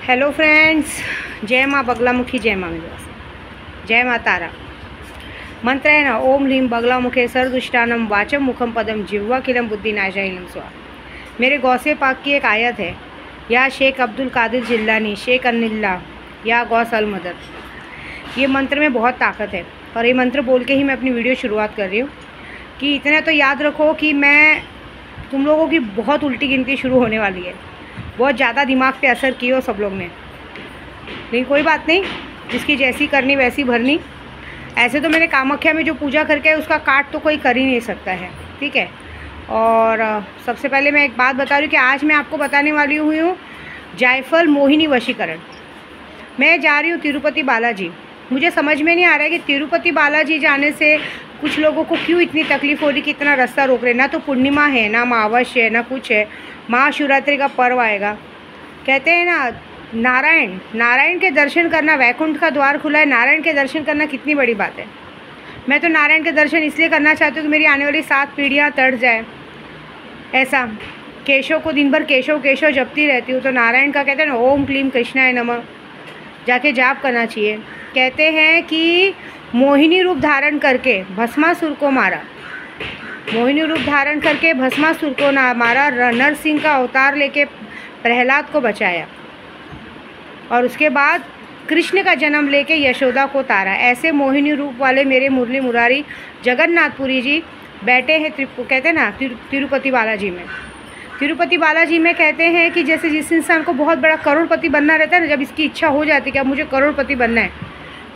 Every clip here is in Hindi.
हेलो फ्रेंड्स, जय माँ बगलामुखी, जय माँ मेरे जय माँ तारा। मंत्र है ना, ओम ह्रीम बगलामुखे सर्वदुष्टानम वाचम मुखम पदम जिह्वा किलम बुद्धि नाशाइलम स्वा। मेरे गौसे पाक की एक आयत है, या शेख अब्दुल कादिर जिल्लानी शेख अन्निल्ला या गौस अल मदद। ये मंत्र में बहुत ताकत है और ये मंत्र बोल के ही मैं अपनी वीडियो शुरुआत कर रही हूँ कि इतना तो याद रखो कि मैं तुम लोगों की बहुत उल्टी गिनती शुरू होने वाली है। बहुत ज़्यादा दिमाग पे असर किए हो सब लोग ने, लेकिन कोई बात नहीं, जिसकी जैसी करनी वैसी भरनी। ऐसे तो मैंने कामाख्या में जो पूजा करके उसका काट तो कोई कर ही नहीं सकता है, ठीक है। और सबसे पहले मैं एक बात बता रही हूँ कि आज मैं आपको बताने वाली हूँ जायफल मोहिनी वशीकरण। मैं जा रही हूँ तिरुपति बालाजी। मुझे समझ में नहीं आ रहा है कि तिरुपति बालाजी जाने से कुछ लोगों को क्यों इतनी तकलीफ़ हो रही कि इतना रास्ता रोक रहे। ना तो पूर्णिमा है, ना अमावस्या है, ना कुछ है। महाशिवरात्रि का पर्व आएगा। कहते हैं ना, नारायण के दर्शन करना, वैकुंठ का द्वार खुला है, नारायण के दर्शन करना कितनी बड़ी बात है। मैं तो नारायण के दर्शन इसलिए करना चाहती हूँ कि मेरी आने वाली 7 पीढ़ियाँ तर जाए। ऐसा केशव को दिन भर केशव केशव जपती रहती हूँ, तो नारायण का कहते हैं ना, ओम क्लीम कृष्णाय नमः जाके जाप करना चाहिए। कहते हैं कि मोहिनी रूप धारण करके भस्मासुर को मारा, मोहिनी रूप धारण करके भस्मासुर को मारा, नरसिंह का अवतार लेके प्रहलाद को बचाया और उसके बाद कृष्ण का जन्म लेके यशोदा को तारा। ऐसे मोहिनी रूप वाले मेरे मुरली मुरारी जगन्नाथपुरी जी बैठे हैं कहते हैं ना तिरुपति बालाजी में। तिरुपति बालाजी में कहते हैं कि जैसे जिस इंसान को बहुत बड़ा करोड़पति बनना रहता है ना, जब इसकी इच्छा हो जाती है कि अब मुझे करोड़पति बनना है,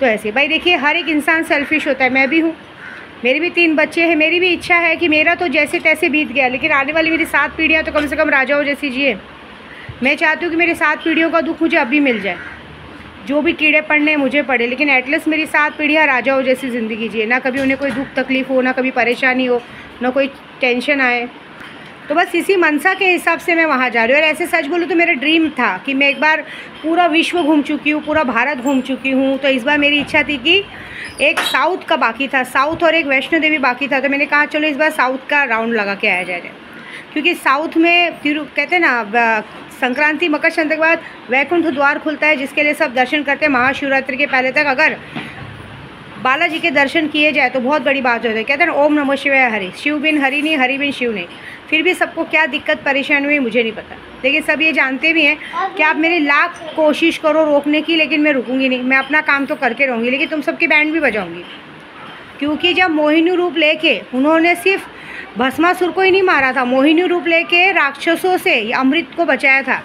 तो ऐसे भाई देखिए, हर एक इंसान सेल्फिश होता है। मैं भी हूँ, मेरे भी 3 बच्चे हैं, मेरी भी इच्छा है कि मेरा तो जैसे तैसे बीत गया, लेकिन आने वाली मेरी 7 पीढ़ियाँ तो कम से कम राजाओं जैसी जिए। मैं चाहती हूँ कि मेरी 7 पीढ़ियों का दुख मुझे अभी मिल जाए। जो भी कीड़े पड़ने मुझे पड़े, लेकिन एटलीस्ट मेरी 7 पीढ़ियाँ राजाओं जैसी ज़िंदगी जिए, ना कभी उन्हें कोई दुख तकलीफ़ हो, ना कभी परेशानी हो, ना कोई टेंशन आए। तो बस इसी मनसा के हिसाब से मैं वहाँ जा रही हूँ। और ऐसे सच बोलूँ तो मेरा ड्रीम था कि मैं एक बार पूरा विश्व घूम चुकी हूँ, पूरा भारत घूम चुकी हूँ। तो इस बार मेरी इच्छा थी कि एक साउथ का बाकी था, साउथ और एक वैष्णो देवी बाकी था। तो मैंने कहा चलो इस बार साउथ का राउंड लगा के आया जाए, क्योंकि साउथ में कहते हैं ना, संक्रांति मकर संक्रांति के बाद वैकुंठ द्वार खुलता है, जिसके लिए सब दर्शन करते हैं। महाशिवरात्रि के पहले तक अगर बालाजी के दर्शन किए जाए तो बहुत बड़ी बात होती है। कहते हैं ओम नमः शिवाय हरि, शिव बिन हरि नहीं, हरि बिन शिव नहीं। फिर भी सबको क्या दिक्कत परेशानी हुई मुझे नहीं पता, लेकिन सब ये जानते भी हैं कि आप मेरी लाख कोशिश करो रोकने की, लेकिन मैं रुकूंगी नहीं। मैं अपना काम तो करके रहूँगी, लेकिन तुम सबकी बैंड भी बजाऊँगी। क्योंकि जब मोहिनी रूप लेके उन्होंने सिर्फ भस्मासुर को ही नहीं मारा था, मोहिनी रूप लेके राक्षसों से अमृत को बचाया था।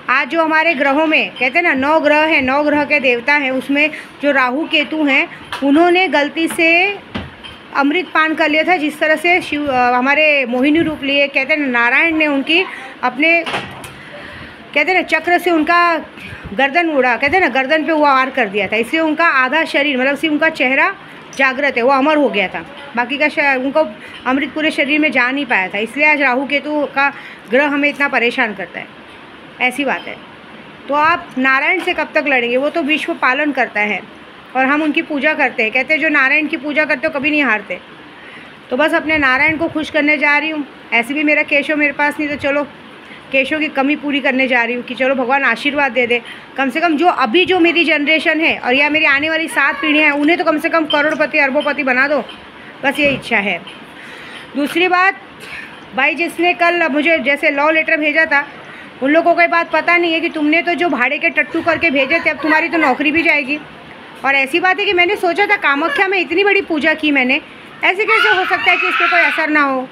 आज जो हमारे ग्रहों में कहते हैं ना 9 ग्रह हैं, 9 ग्रह के देवता हैं, उसमें जो राहु केतु हैं, उन्होंने गलती से अमृत पान कर लिया था। जिस तरह से शिव हमारे मोहिनी रूप लिए, कहते हैं नारायण ने उनकी अपने कहते हैं ना चक्र से उनका गर्दन उड़ा, कहते हैं ना गर्दन पे वो वार कर दिया था। इसलिए उनका आधा शरीर, मतलब सिर्फ उनका चेहरा जागृत है, वो अमर हो गया था। बाकी का उनको अमृत पूरे शरीर में जा नहीं पाया था। इसलिए आज राहु केतु का ग्रह हमें इतना परेशान करता है, ऐसी बात है। तो आप नारायण से कब तक लड़ेंगे? वो तो विश्व पालन करता है और हम उनकी पूजा करते हैं। कहते हैं जो नारायण की पूजा करते हो कभी नहीं हारते। तो बस अपने नारायण को खुश करने जा रही हूँ। ऐसे भी मेरा केशव मेरे पास नहीं, तो चलो केशव की कमी पूरी करने जा रही हूँ कि चलो भगवान आशीर्वाद दे दे। कम से कम जो अभी जो मेरी जनरेशन है और या मेरी आने वाली 7 पीढ़ियाँ हैं, उन्हें तो कम से कम करोड़पति अरबोपति बना दो, बस ये इच्छा है। दूसरी बात, भाई जिसने कल मुझे जैसे लव लेटर भेजा था, उन लोगों को ये बात पता नहीं है कि तुमने तो जो भाड़े के टट्टू करके भेजे थे, अब तुम्हारी तो नौकरी भी जाएगी। और ऐसी बात है कि मैंने सोचा था कामाख्या में इतनी बड़ी पूजा की मैंने, ऐसे कैसे हो सकता है कि इस पर कोई असर ना हो।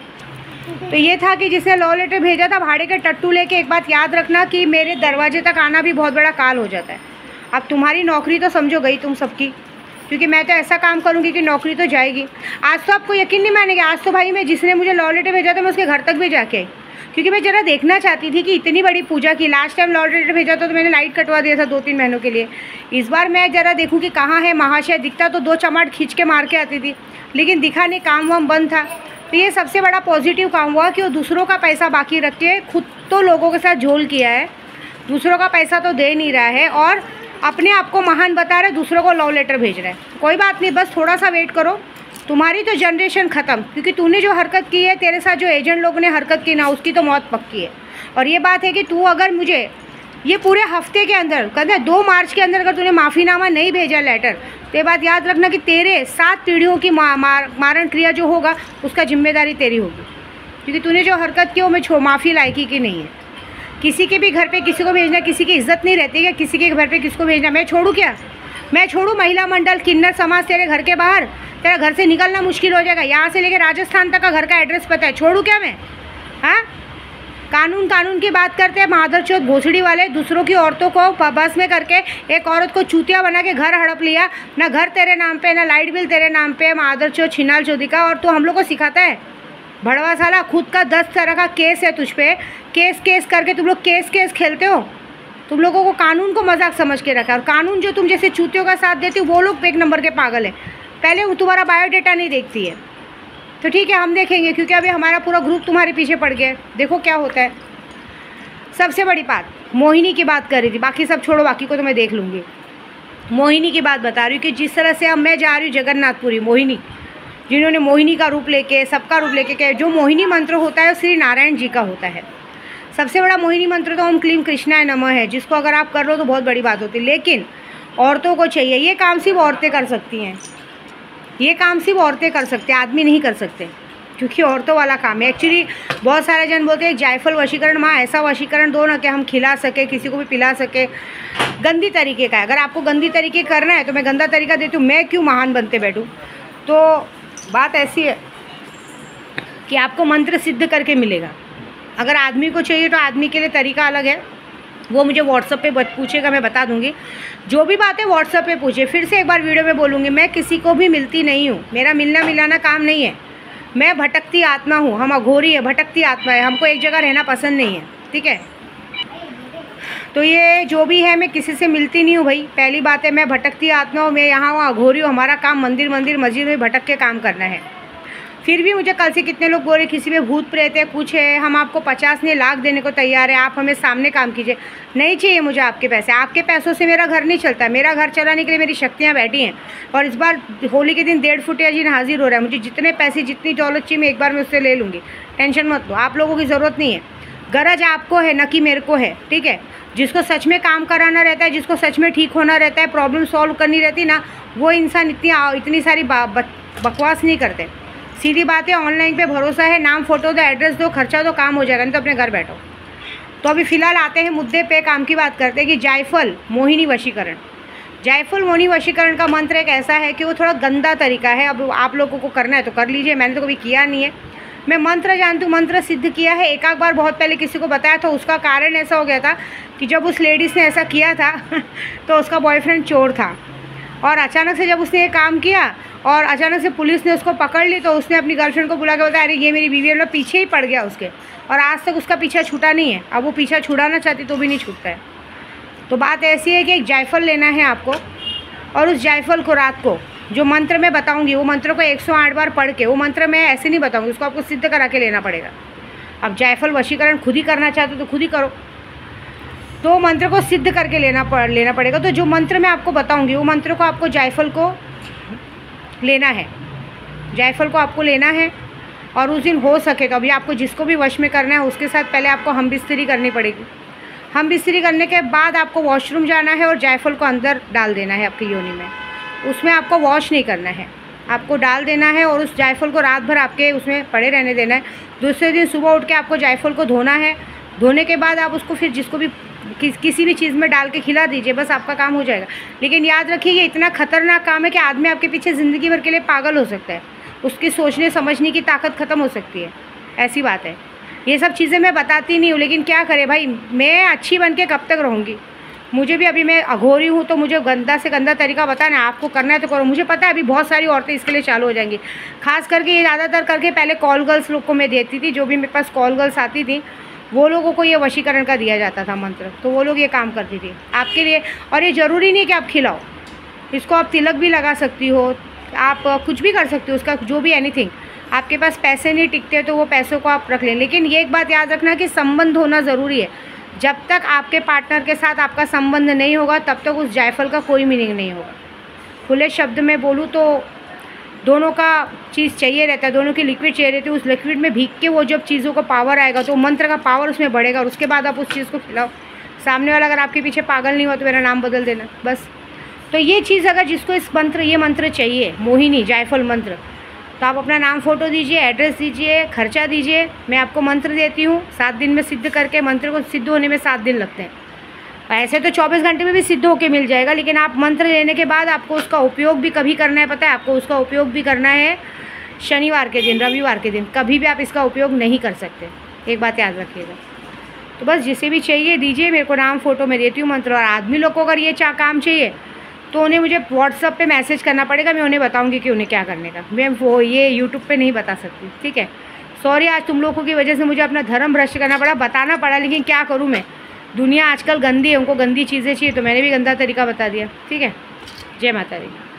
तो ये था कि जिसने लव लेटर भेजा था भाड़े के टट्टू लेके, एक बात याद रखना कि मेरे दरवाजे तक आना भी बहुत बड़ा काल हो जाता है। अब तुम्हारी नौकरी तो समझो गई तुम सबकी, क्योंकि मैं तो ऐसा काम करूँगी कि नौकरी तो जाएगी। आज तो आपको यकीन नहीं मानेंगे, आज तो भाई मैं जिसने मुझे लव लेटर भेजा था मैं उसके घर तक भी जाके आई, क्योंकि मैं ज़रा देखना चाहती थी कि इतनी बड़ी पूजा की। लास्ट टाइम लव लेटर भेजा था तो मैंने लाइट कटवा दिया था 2-3 महीनों के लिए। इस बार मैं ज़रा देखूँ कि कहाँ है महाशय। दिखता तो 2 चमाट खींच के मार के आती थी, लेकिन दिखा नहीं, काम वाम बंद था। तो ये सबसे बड़ा पॉजिटिव काम हुआ कि वो दूसरों का पैसा बाकी रख के खुद तो लोगों के साथ झोल किया है, दूसरों का पैसा तो दे नहीं रहा है और अपने आप को महान बता रहा है, दूसरों को लव लेटर भेज रहा है। कोई बात नहीं, बस थोड़ा सा वेट करो, तुम्हारी तो जनरेशन ख़त्म। क्योंकि तूने जो हरकत की है, तेरे साथ जो एजेंट लोगों ने हरकत की ना, उसकी तो मौत पक्की है। और ये बात है कि तू अगर मुझे ये पूरे हफ्ते के अंदर कहते 2 मार्च के अंदर अगर तूने माफ़ीनामा नहीं भेजा लेटर, तो ये बात याद रखना कि तेरे 7 पीढ़ियों की मारण क्रिया जो होगा उसका जिम्मेदारी तेरी होगी, क्योंकि तूने जो हरकत की वो मैं माफ़ी लायकी की नहीं है। किसी के भी घर पे किसी को भेजना, किसी की इज्जत नहीं रहती है, किसी के घर पे किसको भेजना। मैं छोड़ूँ क्या? मैं छोड़ूँ महिला मंडल किन्नर समाज तेरे घर के बाहर? तेरा घर से निकलना मुश्किल हो जाएगा। यहाँ से लेकर राजस्थान तक का घर का एड्रेस पता है, छोड़ूँ क्या मैं? हाँ, कानून की बात करते हैं मादरचोद भोसड़ी वाले। दूसरों की औरतों को बस में करके एक औरत को चूतिया बना के घर हड़प लिया। ना घर तेरे नाम पे, ना लाइट बिल तेरे नाम पे, मादरचोद छिनाल चौधरी का। और तू हम लोग को सिखाता है भड़वा साला। खुद का 10 तरह का केस है तुझ पे, केस करके तुम लोग केस खेलते हो। तुम लोगों को कानून को मजाक समझ के रखा है, और कानून जो तुम जैसे चूतियों का साथ देती हो वो लोग 1 नंबर के पागल है। पहले वो तुम्हारा बायोडेटा नहीं देखती है, तो ठीक है हम देखेंगे, क्योंकि अभी हमारा पूरा ग्रुप तुम्हारे पीछे पड़ गया है। देखो क्या होता है। सबसे बड़ी बात मोहिनी की बात कर रही थी, बाकी सब छोड़ो, बाकी को तो मैं देख लूँगी। मोहिनी की बात बता रही हूँ कि जिस तरह से अब मैं जा रही हूँ जगन्नाथपुरी, मोहिनी जिन्होंने मोहिनी का रूप लेके, सबका रूप लेके, जो मोहिनी मंत्र होता है श्री नारायण जी का होता है। सबसे बड़ा मोहिनी मंत्र तो ओम क्लीम कृष्णाय नमः है, जिसको अगर आप कर लो तो बहुत बड़ी बात होती है। लेकिन औरतों को चाहिए, ये काम सिर्फ औरतें कर सकती हैं, ये काम सिर्फ औरतें कर सकते हैं, आदमी नहीं कर सकते, क्योंकि औरतों वाला काम है। एक्चुअली बहुत सारे जन बोलते हैं जायफल वशीकरण, माँ ऐसा वशीकरण दो ना कि हम खिला सके, किसी को भी पिला सके। गंदी तरीके का है। अगर आपको गंदी तरीके करना है तो मैं गंदा तरीका देती हूँ, मैं क्यों महान बनते बैठूँ। तो बात ऐसी है कि आपको मंत्र सिद्ध करके मिलेगा। अगर आदमी को चाहिए तो आदमी के लिए तरीका अलग है, वो मुझे व्हाट्सअप पे पूछेगा, मैं बता दूंगी। जो भी बात है व्हाट्सअप पे पूछे। फिर से एक बार वीडियो में बोलूँगी, मैं किसी को भी मिलती नहीं हूँ, मेरा मिलना मिलाना काम नहीं है। मैं भटकती आत्मा हूँ, हम अघोरी है, भटकती आत्मा है, हमको एक जगह रहना पसंद नहीं है, ठीक है। तो ये जो भी है, मैं किसी से मिलती नहीं हूँ भाई। पहली बात है, मैं भटकती आत्मा हूँ, मैं यहाँ वहाँ अघोरी हूँ। हमारा काम मंदिर मस्जिद में भटक के काम करना है। फिर भी मुझे कल से कितने लोग बोल रहे किसी में भूत प्रेत है, कुछ है, हम आपको 50 नहीं लाख देने को तैयार है, आप हमें सामने काम कीजिए। नहीं चाहिए मुझे आपके पैसे, आपके पैसों से मेरा घर नहीं चलता। मेरा घर चलाने के लिए मेरी शक्तियाँ बैठी हैं। और इस बार होली के दिन 1.5 फुटिया जी हाजिर हो रहा है। मुझे जितने पैसे जितनी दौलत चाहिए मैं एक बार में उससे ले लूँगी, टेंशन मत लो। आप लोगों की ज़रूरत नहीं है, गरज आपको है न कि मेरे को है, ठीक है। जिसको सच में काम कराना रहता है, जिसको सच में ठीक होना रहता है, प्रॉब्लम सॉल्व करनी रहती ना, वो इंसान इतनी सारी बकवास नहीं करते। सीधी बात है, ऑनलाइन पे भरोसा है, नाम फोटो दो, एड्रेस दो, खर्चा दो, काम हो जाएगा, नहीं तो अपने घर बैठो। तो अभी फ़िलहाल आते हैं मुद्दे पे, काम की बात करते हैं कि जायफल मोहिनी वशीकरण। जायफल मोहिनी वशीकरण का मंत्र एक ऐसा है कि वो थोड़ा गंदा तरीका है। अब आप लोगों को करना है तो कर लीजिए, मैंने तो कभी किया नहीं है। मैं मंत्र जानती हूँ, मंत्र सिद्ध किया है। एक बार बहुत पहले किसी को बताया था, उसका कारण ऐसा हो गया था कि जब उस लेडीज़ ने ऐसा किया था तो उसका बॉयफ्रेंड चोर था, और अचानक से जब उसने ये काम किया और अचानक से पुलिस ने उसको पकड़ ली, तो उसने अपनी गर्लफ्रेंड को बुला के बताया, अरे ये मेरी बीवी है। मतलब पीछे ही पड़ गया उसके, और आज तक उसका पीछा छूटा नहीं है। अब वो पीछा छुड़ाना चाहती तो भी नहीं छूटता है। तो बात ऐसी है कि एक जायफल लेना है आपको, और उस जायफल को रात को जो मंत्र मैं बताऊंगी, वो मंत्र को 108 बार पढ़ के, वो मंत्र मैं ऐसे नहीं बताऊंगी, उसको आपको सिद्ध करा के लेना पड़ेगा। अब जायफल वशीकरण खुद ही करना चाहते हो तो खुद ही करो, तो मंत्र को सिद्ध करके लेना पड़ेगा। तो जो मंत्र मैं आपको बताऊंगी, वो मंत्र को आपको जायफल को लेना है, जायफल को आपको लेना है। और उस दिन हो सके तो अभी आपको जिसको भी वश में करना है उसके साथ पहले आपको हम बिस्तरी करनी पड़ेगी। हम बिस्तरी करने के बाद आपको वॉशरूम जाना है और जायफल को अंदर डाल देना है आपकी योनि में। उसमें आपको वॉश नहीं करना है, आपको डाल देना है और उस जायफल को रात भर आपके उसमें पड़े रहने देना है। दूसरे दिन सुबह उठ के आपको जायफल को धोना है। धोने के बाद आप उसको फिर जिसको भी किसी भी चीज़ में डाल के खिला दीजिए, बस आपका काम हो जाएगा। लेकिन याद रखिए, ये इतना खतरनाक काम है कि आदमी आपके पीछे ज़िंदगी भर के लिए पागल हो सकता है, उसकी सोचने समझने की ताकत ख़त्म हो सकती है, ऐसी बात है। ये सब चीज़ें मैं बताती नहीं हूँ, लेकिन क्या करें भाई, मैं अच्छी बन के कब तक रहूँगी। मुझे भी अभी मैं अघोरी हूँ, तो मुझे गंदा से गंदा तरीका बताना, आपको करना है तो करो। मुझे पता है अभी बहुत सारी औरतें इसके लिए चालू हो जाएंगी। खास करके ये ज़्यादातर करके पहले कॉल गर्ल्स लोग को मैं देती थी, जो भी मेरे पास कॉल गर्ल्स आती थी वो लोगों को ये वशीकरण का दिया जाता था मंत्र, तो वो लोग ये काम करती थी आपके लिए। और ये ज़रूरी नहीं कि आप खिलाओ, इसको आप तिलक भी लगा सकती हो, आप कुछ भी कर सकते हो उसका, जो भी एनीथिंग। आपके पास पैसे नहीं टिकते तो वो पैसों को आप रख लें, लेकिन ये एक बात याद रखना कि संबंध होना ज़रूरी है। जब तक आपके पार्टनर के साथ आपका संबंध नहीं होगा तब तक उस जायफल का कोई मीनिंग नहीं होगा। खुले शब्द में बोलूँ तो दोनों का चीज़ चाहिए रहता है, दोनों की लिक्विड चाहिए रहती है। उस लिक्विड में भीग के वो जब चीज़ों को पावर आएगा तो मंत्र का पावर उसमें बढ़ेगा, और उसके बाद आप उस चीज़ को खिलाओ, सामने वाला अगर आपके पीछे पागल नहीं हुआ तो मेरा नाम बदल देना बस। तो ये चीज़ अगर जिसको इस मंत्र ये मंत्र चाहिए, मोहिनी जायफल मंत्र, तो आप अपना नाम फ़ोटो दीजिए, एड्रेस दीजिए, खर्चा दीजिए, मैं आपको मंत्र देती हूँ। 7 दिन में सिद्ध करके, मंत्र को सिद्ध होने में 7 दिन लगते हैं। ऐसे तो 24 घंटे में भी सिद्ध होके मिल जाएगा, लेकिन आप मंत्र लेने के बाद आपको उसका उपयोग भी कभी करना है, पता है आपको उसका उपयोग भी करना है शनिवार के दिन, रविवार के दिन, कभी भी आप इसका उपयोग नहीं कर सकते, एक बात याद रखिएगा। तो बस जिसे भी चाहिए दीजिए, मेरे को नाम फ़ोटो मैं देती हूँ मंत्र। और आदमी लोग को अगर ये काम चाहिए तो उन्हें मुझे व्हाट्सअप पे मैसेज करना पड़ेगा, मैं उन्हें बताऊंगी कि उन्हें क्या करने का। मैं वो ये यूट्यूब पे नहीं बता सकती, ठीक है। सॉरी, आज तुम लोगों की वजह से मुझे अपना धर्म भ्रष्ट करना पड़ा, बताना पड़ा, लेकिन क्या करूँ मैं। दुनिया आजकल गंदी है, उनको गंदी चीज़ें चाहिए, तो मैंने भी गंदा तरीका बता दिया, ठीक है। जय माता दी।